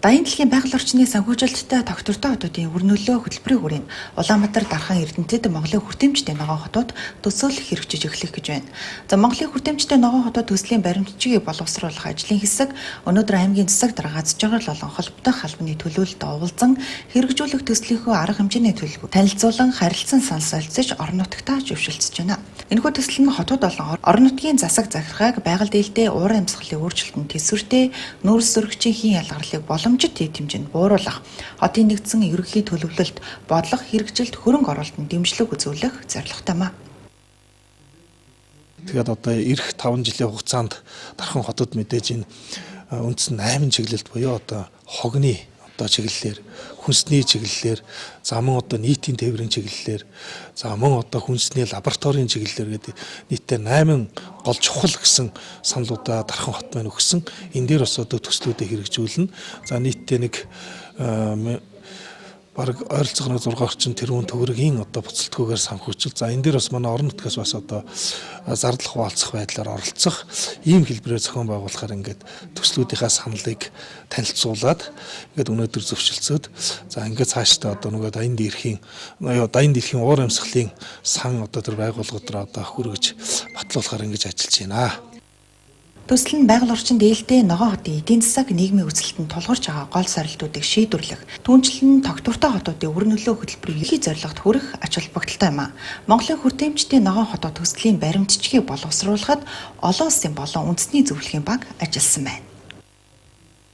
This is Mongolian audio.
Дайны дэлхийн байгаль орчны санхүүжилттэй тогтвортой хотуудын өрнөлөө хөтөлбөрийн хүрээнд Улаанбаатар, Дархан, Эрдэнэтэд Монголын хүртээмжтэй ногоон хотууд төсөөлөх хэрэгжиж эхлэх гэж байна. За Монголын хүртээмжтэй ногоон хотууд төслийн баримтчгийг боловсруулах ажлын хэсэг өнөөдөр аймгийн засаг дарга аз жаргал болон холбоотой халбаны төлөөлөлд оволзон хэрэгжүүлэх төслийнхөө арга хэмжээний төлөвлөгөө танилцуулан харилцан санал солилцож орон нутагтаа зөвшөлдсөж байна. Энэхүү төсөл нь хотууд болон орон нутгийн засаг захиргааг байгаль дээлтэй уурын амьсгалын өөрчлөлтөнд төсвөртэй нүүрс зөрөгчийн хийн ялгарлыг боломжит эд хэмжээнд бууруулах, хотын нэгдсэн ерөнхий төлөвлөлт, бодлого хэрэгжилт хөрөнгө оруулалтанд дэмжлэг үзүүлэх зорилготой маа. Тэгээд одоо эх 5 жилийн хугацаанд Дархан хотод мэдээж энэ үндсэн 8 чиглэлд буюу одоо хогны одоо чиглэлээр, хүнсний чиглэлээр, за мөн одоо нийтийн тээврийн чиглэлээр, за мөн одоо хүнсний лабораторийн чиглэлээр гэдэг нийтдээ 8 гол чухал гэсэн саналуудаа Дархан хот маань өгсөн. Энэ дээр бас одоо төслүүдээ хэрэгжүүлнэ. За нийтдээ нэг бараг ойролцоогоор 6 орчим тэрбум төгрөгийн одоо буцалтгүйгээр санхүүжилт. За энэ дээр бас манай орон нутгаас бас одоо зардал хуваалцах байдлаар оролцох ийм хэлбэрээр зохион байгуулахаар ингээд төслүүдийнхаа саналыг танилцуулаад ингээд өнөөдөр зөвшөлдсөд за ингээд цаашдаа одоо нөгөө дайны дэлхийн уур амьсгалын сан одоо тэр байгууллагуудаар одоо хүргэж батлуулахаар ингэж ажиллаж байна. Төсөл нь байгаль орчин дээлтэй ногоон хотын эдийн засаг нийгмийн өсөлтөнд тулгарч байгаа гол сорилтуудыг шийдвэрлэх, түүнчлэн тогтвортой хотуудын өрнөлөө хөтөлбөрийн ерхий зорилгот хүрэх ач холбогдолтой юм а. Монголын хүртээмжтэй ногоон хотууд төслийн баримтчгийг боловсруулахад олон улсын болон үндэсний зөвлөлийн банк ажилласан байна.